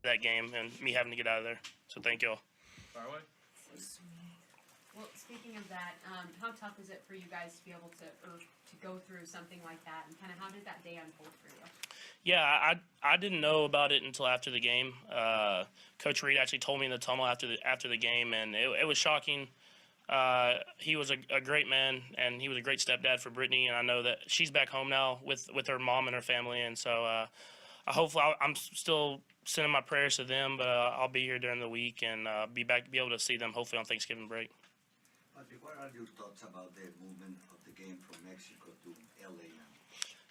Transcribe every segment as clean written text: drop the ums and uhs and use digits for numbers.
that game and me having to get out of there. So thank y'all. Far away. Well, speaking of that, how tough is it for you guys to be able to go through something like that, and kind of how did that day unfold for you? Yeah, I didn't know about it until after the game. Coach Reed actually told me in the tunnel after the game, and it was shocking. He was a great man, and he was a great stepdad for Brittany, and I know that she's back home now with her mom and her family, and so hopefully I'm still sending my prayers to them, but I'll be here during the week and be able to see them hopefully on Thanksgiving break. Patrick, what are your thoughts about the movement of the game from Mexico to LA now?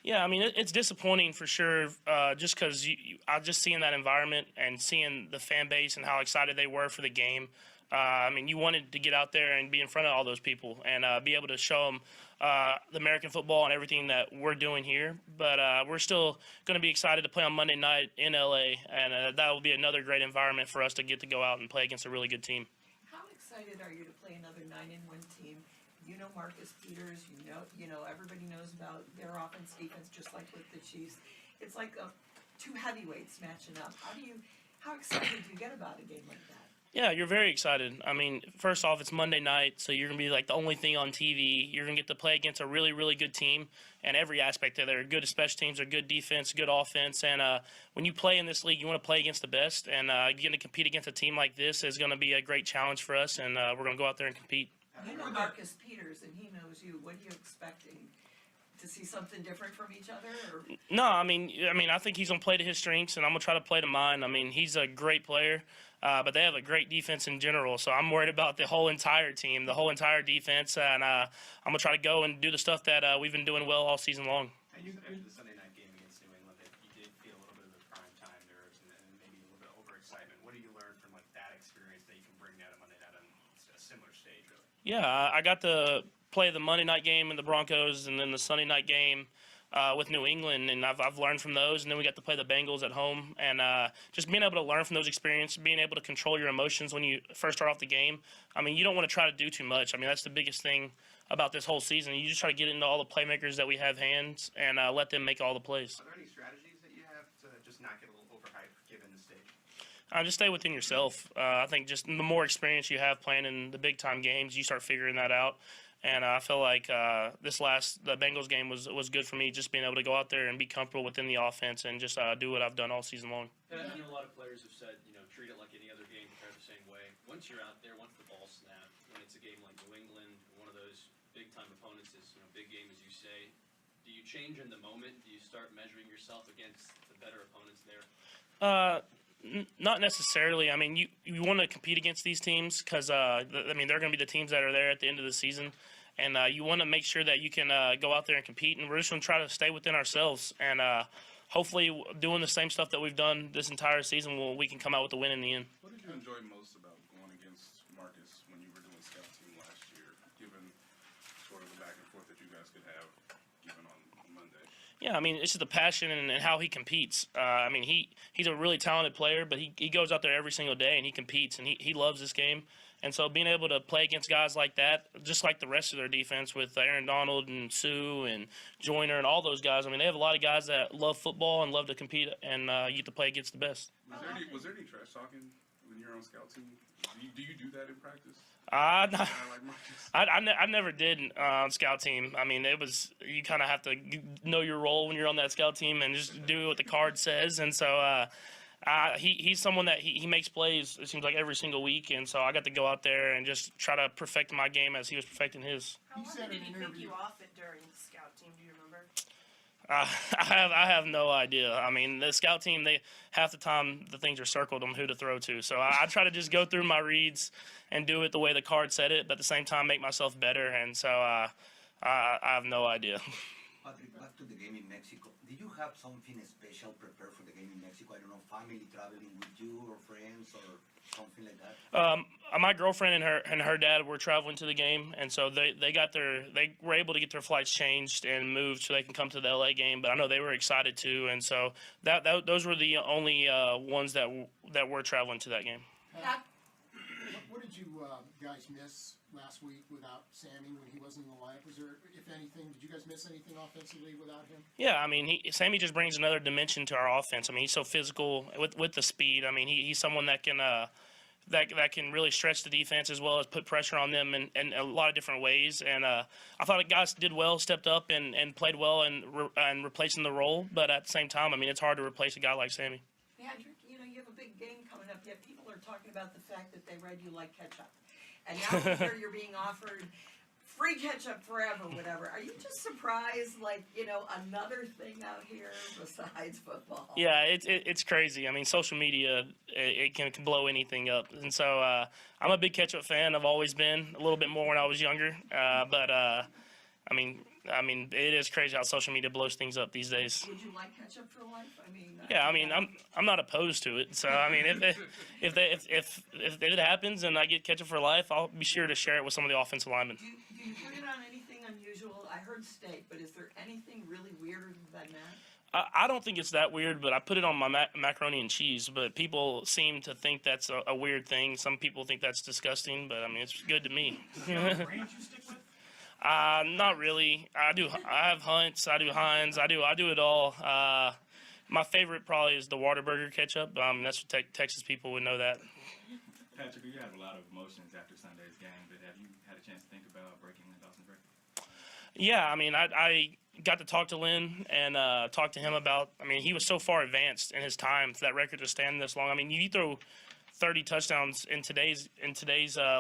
Yeah, I mean, it's disappointing for sure, just because I just seeing that environment and seeing the fan base and how excited they were for the game. I mean, you wanted to get out there and be in front of all those people and be able to show them the American football and everything that we're doing here. But we're still going to be excited to play on Monday night in LA, and that will be another great environment for us to get to go out and play against a really good team. How excited are you to play another 9-1 team? You know Marcus Peters. You know everybody knows about their offense, defense, just like with the Chiefs. It's like two heavyweights matching up. How excited do you get about a game like that? Yeah, you're very excited. I mean, first off, it's Monday night, so you're going to be like the only thing on TV. You're going to get to play against a really, really good team, and every aspect of it. They're good special teams, they're good defense, good offense, and when you play in this league, you want to play against the best, and getting to compete against a team like this is going to be a great challenge for us, and we're going to go out there and compete. You know Marcus Peters, and he knows you. What are you expecting? To see something different from each other? Or? No, I mean, I think he's going to play to his strengths, and I'm going to try to play to mine. I mean, he's a great player, but they have a great defense in general, so I'm worried about the whole entire team, the whole entire defense, and I'm going to try to go and do the stuff that we've been doing well all season long. And you said after the Sunday night game against New England that you did feel a little bit of the prime time nerves and maybe a little bit of overexcitement. What do you learn from like that experience that you can bring out on Monday night on a similar stage, really? Yeah, I got to play the Monday night game in the Broncos and then the Sunday night game with New England, and I've learned from those. And then we got to play the Bengals at home, and just being able to learn from those experiences, being able to control your emotions when you first start off the game. I mean, you don't want to try to do too much. I mean, that's the biggest thing about this whole season. You just try to get into all the playmakers that we have hands and let them make all the plays. Are there any strategies that you have to just not get a little overhyped given the stage? Just stay within yourself. I think just the more experience you have playing in the big-time games, you start figuring that out. And I feel like the Bengals game was good for me, just being able to go out there and be comfortable within the offense and just do what I've done all season long. And I know a lot of players have said, treat it like any other game, prepare the same way. Once you're out there, once the ball snapped, when it's a game like New England, one of those big-time opponents is, big game as you say, do you change in the moment? Do you start measuring yourself against the better opponents there? Not necessarily. I mean, you want to compete against these teams because, they're going to be the teams that are there at the end of the season. And you want to make sure that you can go out there and compete. And we're just going to try to stay within ourselves. And hopefully doing the same stuff that we've done this entire season, we can come out with a win in the end. What did you enjoy most about going against Marcus when you were doing scout team last year, given sort of the back and forth that you guys could have given on Monday? Yeah, I mean, it's just the passion and how he competes. I mean, he's a really talented player, but he goes out there every single day and he competes, and he loves this game. And so being able to play against guys like that, just like the rest of their defense with Aaron Donald and Sue and Joyner and all those guys, I mean, they have a lot of guys that love football and love to compete, and you get to play against the best. Was there any trash talking when you're on scout team? Do you do that in practice? I never did on scout team. I mean, you kind of have to know your role when you're on that scout team and just do what the card says. And so he's someone that he makes plays, it seems like, every single week. And so I got to go out there and just try to perfect my game as he was perfecting his. How often did he pick you off during the scout team? Do you remember? I have no idea. I mean, the scout team, half the time the things are circled on who to throw to. So I try to just go through my reads and do it the way the card said it, but at the same time make myself better. And so I have no idea. Patrick, back to the game in Mexico. Did you have something special prepared for the game in Mexico? I don't know, family traveling with you or friends or something like that? My girlfriend and her dad were traveling to the game, and so they were able to get their flights changed and moved so they can come to the LA game. But I know they were excited too, and so those were the only ones that were traveling to that game. What did you guys miss last week without Sammy when he wasn't in the lineup? Was there, if anything, did you guys miss anything offensively without him? Yeah, I mean, Sammy just brings another dimension to our offense. I mean, he's so physical with the speed. I mean, he's someone that can that can really stretch the defense as well as put pressure on them in a lot of different ways. And I thought the guys did well, stepped up and played well and replacing the role. But at the same time, I mean, it's hard to replace a guy like Sammy. Patrick, you know, you have a big game coming up, yet people are talking about the fact that they read you like ketchup. And now here you're being offered free ketchup forever, whatever. Are you just surprised, like, you know, another thing out here besides football? Yeah, it's crazy. I mean, social media, it can blow anything up. And so I'm a big ketchup fan. I've always been, a little bit more when I was younger. But I mean, it is crazy how social media blows things up these days. Would you like ketchup for life? I mean, Yeah, I mean, I'm not opposed to it. So I mean, if it happens and I get ketchup for life, I'll be sure to share it with some of the offensive linemen. Do you put it on anything unusual? I heard steak, but is there anything really weirder than that? I don't think it's that weird, but I put it on my macaroni and cheese. But people seem to think that's a weird thing. Some people think that's disgusting, but I mean, it's good to me. Brand you stick with? Not really. I have Hunt's. I do Heinz. I do it all. My favorite probably is the Whataburger ketchup. That's what Texas people would know that. Patrick, you have a lot of emotions after Sunday's game, but have you had a chance to think about breaking Dawson's record? Yeah, I mean, I got to talk to Lynn and talk to him about. I mean, he was so far advanced in his time for that record to stand this long. I mean, you throw 30 touchdowns in today's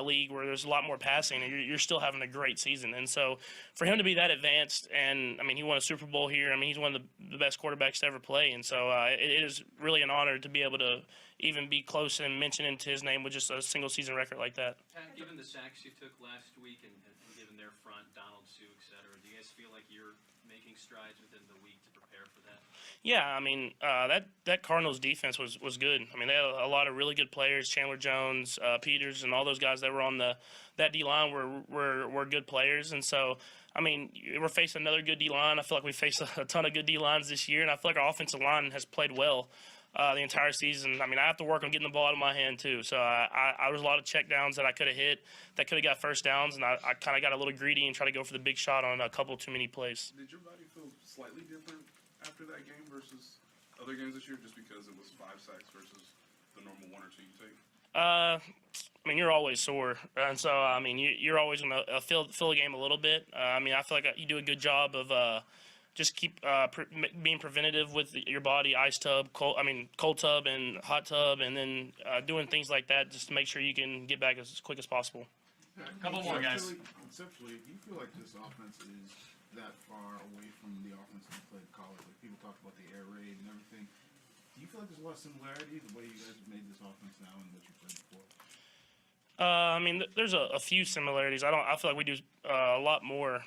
league where there's a lot more passing, and you're still having a great season. And so for him to be that advanced, and I mean, he won a Super Bowl here. I mean, he's one of the best quarterbacks to ever play. And so it is really an honor to be able to even be close and mention into his name with just a single season record like that. Pat, given the sacks you took last week and given their front, Donald, Sue, et cetera, do you guys feel like you're making strides within the week to prepare for that? Yeah, I mean, that Cardinals defense was good. I mean, they had a lot of really good players. Chandler Jones, Peters, and all those guys that were on that D line were good players. And so, I mean, we're facing another good D line. I feel like we faced a ton of good D lines this year, and I feel like our offensive line has played well the entire season. I mean, I have to work on getting the ball out of my hand too. So I was a lot of check downs that I could have hit, that could have got first downs, and I kind of got a little greedy and tried to go for the big shot on a couple too many plays. Did your body feel slightly different after that game versus other games this year, just because it was 5 sacks versus the normal 1 or 2 you take? I mean, you're always sore, and so I mean, you're always gonna feel a game a little bit. I mean, I feel like you do a good job of just keep being preventative with your body, ice tub, cold tub, and hot tub, and then doing things like that just to make sure you can get back as quick as possible. Couple more, guys. Conceptually, do you feel like this offense is that far away from the offense you played in college? Like, people talk about the air raid and everything. Do you feel like there's a lot of similarity the way you guys have made this offense now and what you played before? I mean, there's a few similarities. I feel like we do a lot more,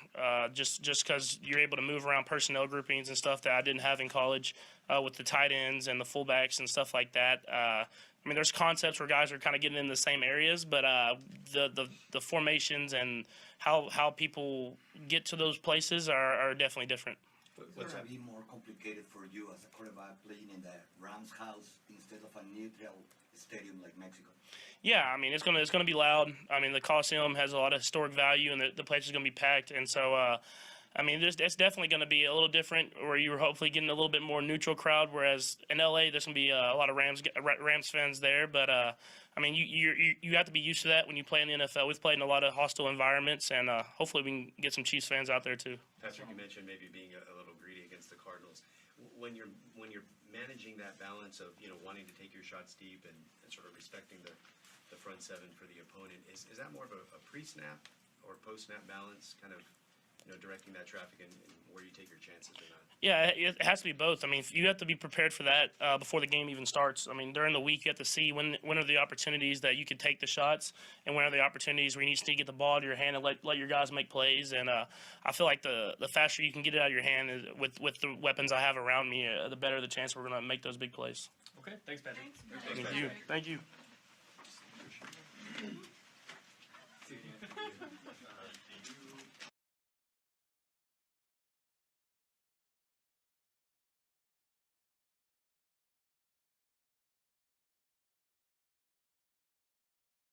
just because you're able to move around personnel groupings and stuff that I didn't have in college with the tight ends and the fullbacks and stuff like that. I mean, there's concepts where guys are kind of getting in the same areas, but the formations and how people get to those places are definitely different. It's going to be more complicated for you as a quarterback playing in the Rams house instead of a neutral stadium like Mexico. Yeah, I mean, it's gonna be loud. I mean, the Coliseum has a lot of historic value, and the place is gonna be packed. And so, I mean, it's definitely gonna be a little different, where you're hopefully getting a little bit more neutral crowd. Whereas in LA, there's gonna be a lot of Rams fans there. But I mean, you have to be used to that when you play in the NFL. We've played in a lot of hostile environments, and hopefully we can get some Chiefs fans out there too. Patrick, you mentioned maybe being a little greedy against the Cardinals. When you're managing that balance of wanting to take your shots deep and sort of respecting the front seven for the opponent, is that more of a pre-snap or post-snap balance, kind of directing that traffic and where you take your chances or not? Yeah, it has to be both. I mean, you have to be prepared for that before the game even starts. I mean, during the week, you have to see when are the opportunities that you can take the shots, and when are the opportunities where you need to get the ball to your hand and let your guys make plays. And I feel like the faster you can get it out of your hand with the weapons I have around me, the better the chance we're going to make those big plays. Okay, thanks, Patrick. Thanks, Thank you.